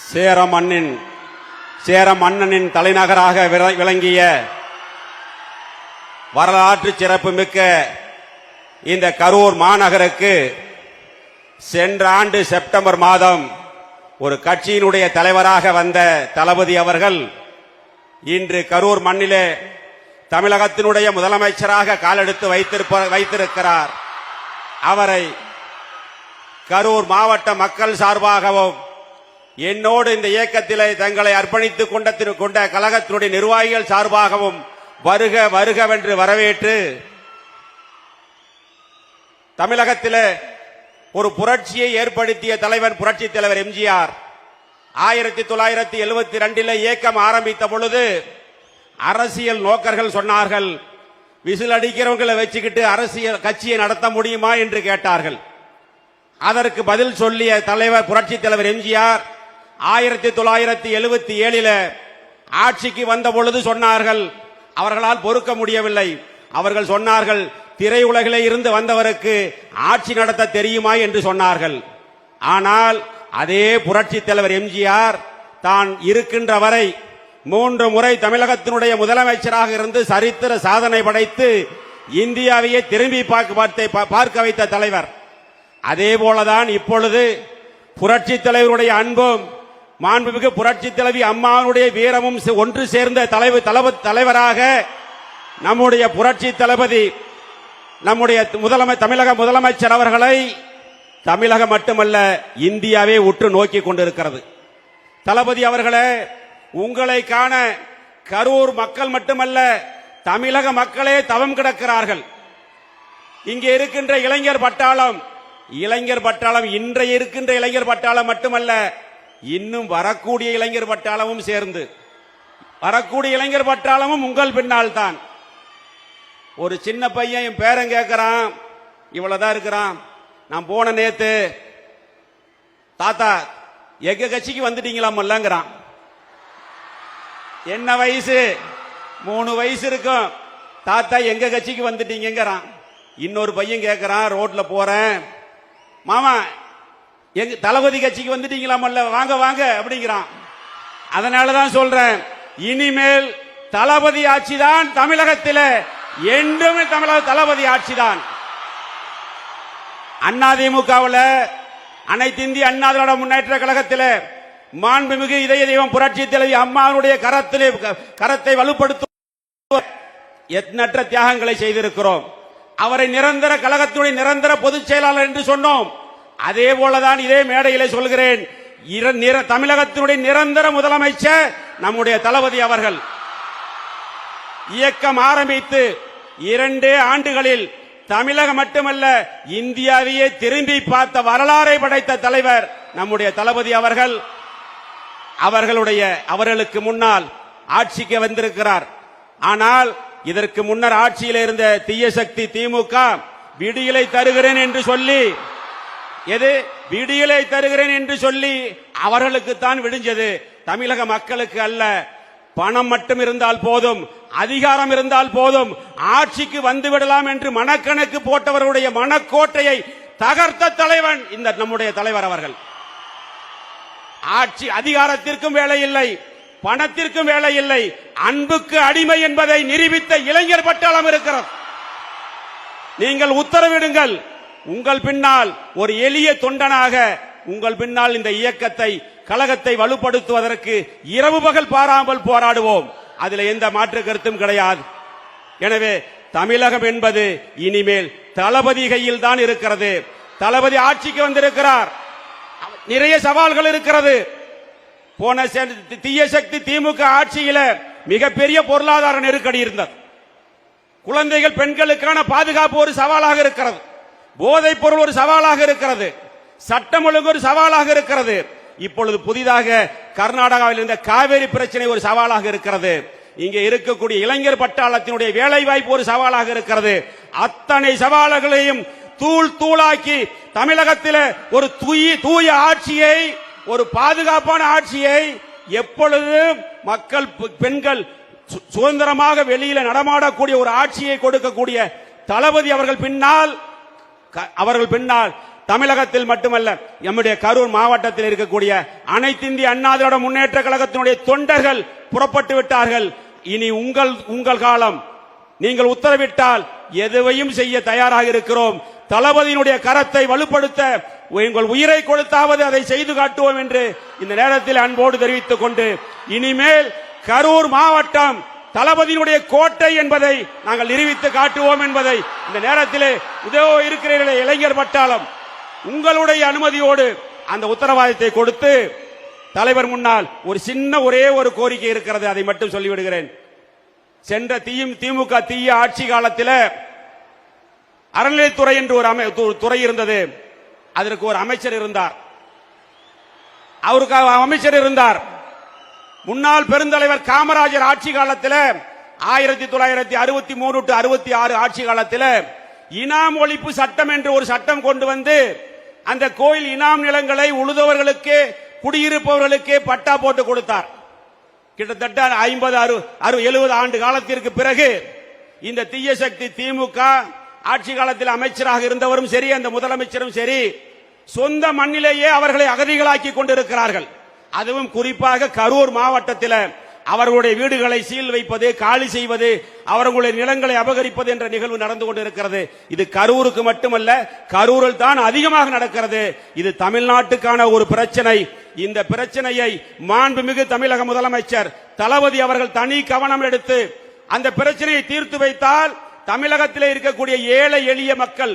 சேர மன்னனின் தலைநகராக விளங்கிய வரலாற்று சிறப்புமிக்க இந்த கரூர் மாநகருக்கு சென்ற ஆண்டு செப்டம்பர் மாதம் ஒரு கட்சியினுடைய தலைவராக வந்த தளபதி அவர்கள் இன்று கரூர் மண்ணிலே தமிழகத்தினுடைய முதலமைச்சராக காலெடுத்து வைத்திருக்கிறார். அவரை கரூர் மாவட்ட மக்கள் சார்பாகவும் என்னோடு இந்த இயக்கத்திலே தங்களை அர்ப்பணித்துக் கொண்ட கழகத்தினுடைய நிர்வாகிகள் சார்பாகவும் வருக வருகவென்று வரவேற்று தமிழகத்திலே ஒரு புரட்சியை ஏற்படுத்திய தலைவர் புரட்சி தலைவர் எம்ஜிஆர் 1972 இயக்கம் ஆரம்பித்த பொழுது அரசியல் நோக்கர்கள் சொன்னார்கள், விசில் அடிக்கிறவங்களை வச்சுக்கிட்டு அரசியல் கட்சியை நடத்த முடியுமா என்று கேட்டார்கள். அதற்கு பதில் சொல்லிய தலைவர் புரட்சி தலைவர் எம்ஜிஆர் 1977 ஆட்சிக்கு வந்த பொழுது சொன்னார்கள், அவர்களால் பொறுக்க முடியவில்லை. அவர்கள் சொன்னார்கள், திரையுலகிலே இருந்து வந்தவருக்கு ஆட்சி நடத்த தெரியுமா என்று சொன்னார்கள். ஆனால் அதே புரட்சி தலைவர் எம்ஜிஆர் தான் இருக்கின்ற வரை 3 முறை தமிழகத்தினுடைய முதலமைச்சராக இருந்து சரித்திர சாதனை படைத்து இந்தியாவையே திரும்பி பார்க்க வைத்த தலைவர். அதே போலதான் இப்பொழுது புரட்சி தலைவருடைய அன்பும் மாண்புமிகு புரட்சி தலைவி அம்மாவுடைய வீரமும் ஒன்று சேர்ந்த தலைவராக நம்முடைய புரட்சி தளபதி நம்முடைய தமிழக முதலமைச்சர் அவர்களை தமிழகம் மட்டுமல்ல இந்தியாவே உற்று நோக்கி கொண்டிருக்கிறது. தளபதி அவர்களே, உங்களை காண கரூர் மக்கள் மட்டுமல்ல தமிழக மக்களே தவம் கிடக்கிறார்கள். இங்கே இருக்கின்ற இளைஞர் பட்டாளம் இன்றைய இருக்கின்ற இளைஞர் பட்டாளம் மட்டுமல்ல, இன்னும் வரக்கூடிய இளைஞர் பட்டாளமும் சேர்ந்து வரக்கூடிய இளைஞர் பட்டாளமும் உங்கள் பின்னால் தான். ஒரு சின்ன பையன் என் பேரன் கேட்கிறான், இவ்வளவுதான் இருக்கிறான். நான் போன நேத்து, தாத்தா எங்க கட்சிக்கு வந்துட்டீங்களாமல்லங்கிறான். என்ன வயசு? 3 வயசு இருக்கும். தாத்தா எங்க கட்சிக்கு வந்துட்டீங்கிறான். இன்னொரு பையன் கேட்கிறான், ரோட்ல போறேன், மாமா எங்க தளபதி கட்சிக்கு வந்துட்டீங்களாமல்ல, வாங்க வாங்க அப்படிங்கிறான். அதனாலதான் சொல்றேன், இனிமேல் தளபதி ஆட்சிதான் தமிழகத்தில், என்றுமே தமிழக தளபதி ஆட்சிதான். அதிமுகவில் அனைத்து இந்திய அண்ணா திராவிட முன்னேற்ற கழகத்தில் மாண்புமிகு இதய தெய்வம் புரட்சி தலைவி அம்மாவுடைய கரத்தை வலுப்படுத்த எண்ணற்ற தியாகங்களை செய்திருக்கிறோம். அவரை நிரந்தர கழகத்துடைய நிரந்தர பொதுச் செயலாளர் என்று சொன்னோம். அதே போலதான் இதே மேடையிலே சொல்கிறேன், தமிழகத்தினுடைய நிரந்தர முதலமைச்சர் நம்முடைய தளபதி அவர்கள். இயக்கம் ஆரம்பித்து 2 ஆண்டுகளில் தமிழகம் மட்டுமல்ல இந்தியாவையே திரும்பி பார்த்த வரலாறை படைத்த தலைவர் நம்முடைய தளபதி அவர்கள். அவர்களுக்கு முன்னால் ஆட்சிக்கு வந்திருக்கிறார். ஆனால் இதற்கு முன்னர் ஆட்சியில் இருந்த தீய சக்தி திமுக விடியலை தருகிறேன் என்று சொல்லி அவர்களுக்கு தான் விடிஞ்சது, தமிழக மக்களுக்கு அல்ல. பணம் மட்டும் இருந்தால் போதும், அதிகாரம் இருந்தால் போதும், ஆட்சிக்கு வந்துவிடலாம் என்று மனக்கணக்கு போட்டவர்களுடைய மனக்கோட்டையை தகர்த்த தலைவன் இந்த நம்முடைய தலைவர் அவர்கள். ஆட்சி அதிகாரத்திற்கும் வேலை இல்லை, பணத்திற்கும் வேலை இல்லை, அன்புக்கு அடிமை என்பதை நிரூபித்த இளைஞர் பட்டாளம் இருக்கிறது. நீங்கள் உத்தரவிடுங்கள், உங்கள் பின்னால் ஒரு எளிய தொண்டனாக உங்கள் பின்னால் இந்த இயக்கத்தை கழகத்தை வலுப்படுத்துவதற்கு இரவு பகல் பாராமல் போராடுவோம். அதில் எந்த மாற்று கருத்தும் கிடையாது. எனவே தமிழகம் என்பது இனிமேல் தளபதி கையில் தான் இருக்கிறது. தளபதி ஆட்சிக்கு வந்திருக்கிறார். நிறைய சவால்கள் இருக்கிறது. போன தீய சக்தி திமுக ஆட்சியில மிகப்பெரிய பொருளாதார நெருக்கடி இருந்தது. குழந்தைகள் பெண்களுக்கான பாதுகாப்பு ஒரு சவாலாக இருக்கிறது. போதைப் பொருள் ஒரு சவாலாக இருக்கிறது. சட்டம் ஒழுங்கு ஒரு சவாலாக இருக்கிறது. இப்பொழுது புதிதாக கர்நாடகாவில் இருந்த காவேரி பிரச்சனை ஒரு சவாலாக இருக்கிறது. இங்கே இருக்கக்கூடிய இளைஞர் பட்டாளத்தினுடைய வேலை வாய்ப்பு ஒரு சவாலாக இருக்கிறது. அத்தனை சவால்களையும் தூளாக்கி தமிழகத்தில் ஒரு தூய ஆட்சியை, ஒரு பாதுகாப்பான ஆட்சியை, எப்பொழுது மக்கள் பெண்கள் சுதந்திரமாக வெளியில நடமாடக்கூடிய ஒரு ஆட்சியை கொடுக்கக்கூடிய தளபதி அவர்கள் பின்னால் தமிழகத்தில் மட்டுமல்ல, நம்முடைய கரூர் மாவட்டத்தில் இருக்கக்கூடிய அனைத்து இந்திய அண்ணா திராவிட முன்னேற்ற கழகத்தினுடைய தொண்டர்கள் புறப்பட்டு விட்டார்கள். இனி உங்கள் காலம். நீங்கள் உத்தரவிட்டால் எதுவையும் செய்ய தயாராக இருக்கிறோம். தளபதியினுடைய கரத்தை வலுப்படுத்த உங்கள் உயிரை கொடுத்தாவது அதை செய்து காட்டுவோம் என்று இந்த நேரத்தில் அன்போடு தெரிவித்துக் கொண்டு, இனிமேல் கரூர் மாவட்டம் தளபதியினுடைய கோட்டை என்பதை நாங்கள் நிரூபித்து காட்டுவோம் என்பதை இந்த நேரத்தில் இதோ இருக்கிற இளைஞர் பட்டாளம் உங்களுடைய அனுமதியோடு அந்த உத்தரவாதத்தை கொடுத்து, தலைவர் முன்னால் ஒரு சின்ன ஒரே ஒரு கோரிக்கை இருக்கிறது, அதை மட்டும் சொல்லிவிடுகிறேன். சென்ற திமுக தீய ஆட்சி காலத்தில் அறநிலைத்துறை என்று ஒரு துறை இருந்தது. அதற்கு ஒரு அமைச்சர் இருந்தார். அவருக்கு அமைச்சர் இருந்தார். முன்னாள் பெருந்தலைவர் காமராஜர் ஆட்சி காலத்தில் 1963 to 66 ஆட்சி காலத்தில் இனாம் ஒழிப்பு சட்டம் என்று ஒரு சட்டம் கொண்டு வந்து அந்த கோயில் இனாம் நிலங்களை உழுதவர்களுக்கு குடியிருப்பவர்களுக்கு பட்டா போட்டு கொடுத்தார். கிட்டத்தட்ட 50, 60, 70 ஆண்டு காலத்திற்கு பிறகு இந்த தீய சக்தி திமுக ஆட்சி காலத்தில் அமைச்சராக இருந்தவரும் சரி, அந்த முதலமைச்சரும் சரி, சொந்த மண்ணிலேயே அவர்களை அகதிகளாக்கி கொண்டிருக்கிறார்கள். அதுவும் குறிப்பாக கரூர் மாவட்டத்தில் அவர்களுடைய வீடுகளை சீல் வைப்பது, காலி செய்வது, அவர்களுடைய நிலங்களை அபகரிப்பது என்ற நிகழ்வு நடந்து கொண்டிருக்கிறது. இது கரூருக்கு மட்டுமல்ல, கரூரில் தான் அதிகமாக நடக்கிறது. இது தமிழ்நாட்டுக்கான ஒரு பிரச்சனை. இந்த பிரச்சனையை மாண்புமிகு தமிழக முதலமைச்சர் தளபதி அவர்கள் தனி கவனம் எடுத்து அந்த பிரச்சனையை தீர்த்து வைத்தால் தமிழகத்தில் இருக்கக்கூடிய ஏழை எளிய மக்கள்,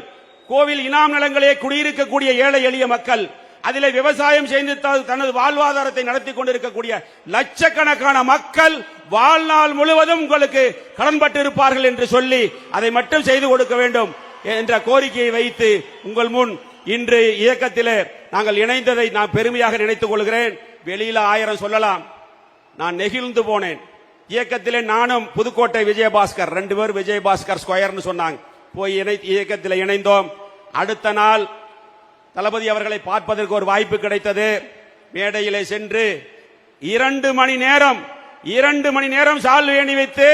கோவில் இனாம் நிலங்களே குடியிருக்கக்கூடிய ஏழை எளிய மக்கள், அதிலே விவசாயம் செய்து தனது வாழ்வாதாரத்தை நடத்தி கொண்டிருக்கக்கூடிய லட்சக்கணக்கான மக்கள் வாழ்நாள் முழுவதும் உங்களுக்கு கடன்பட்டு இருப்பார்கள் என்று சொல்லி அதை மட்டும் செய்து கொடுக்க வேண்டும் என்ற கோரிக்கையை வைத்து உங்கள் முன் இன்று இயக்கத்திலே நாங்கள் இணைந்ததை நான் பெருமையாக நினைத்துக் கொள்கிறேன். வெளியில 1000 சொல்லலாம், நான் நெகிழ்ந்து போனேன். இயக்கத்திலே நானும் புதுக்கோட்டை விஜயபாஸ்கர் 2 பேர் விஜயபாஸ்கர் ஸ்கொயர்னு சொன்னாங்க, போய் இயக்கத்தில் இணைந்தோம். அடுத்த நாள் தளபதி அவர்களை பார்ப்பதற்கு ஒரு வாய்ப்பு கிடைத்தது. மேடையிலே சென்று 2 மணி நேரம் சால்வை அணி வைத்து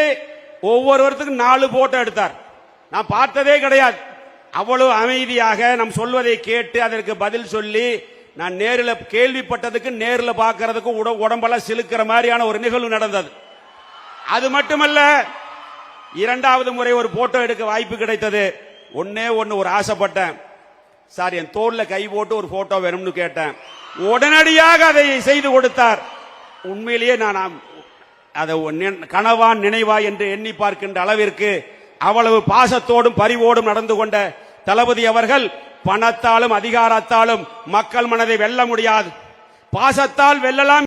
ஒவ்வொருவருக்கும் 4 போட்டோ எடுத்தார். நான் பார்த்ததே கிடையாது. அவ்வளவு அமைதியாக நம் சொல்வதை கேட்டு அதற்கு பதில் சொல்லி, நான் நேரில் கேள்விப்பட்டதுக்கு நேரில் பார்க்கறதுக்கு உடம்பெல்லாம் சிலுக்கிற மாதிரியான ஒரு நிகழ்வு நடந்தது. அது மட்டுமல்ல, 2வது முறை ஒரு போட்டோ எடுக்க வாய்ப்பு கிடைத்தது. ஒன்னே ஒரு ஆசைப்பட்டேன், சார் என் தோல்ல கை போட்டு ஒரு போட்டோ வேணும்னு கேட்டேன். உடனடியாக அதை செய்து கொடுத்தார். உண்மையிலேயே நான் அதை கனவா நினைவா என்று எண்ணி பார்க்கின்ற அளவிற்கு அவ்வளவு பாசத்தோடும் பரிவோடும் நடந்து கொண்ட தளபதி அவர்கள் பணத்தாலும் அதிகாரத்தாலும் மக்கள் மனதை வெல்ல முடியாது. பாசத்தால் வெல்லலாம்.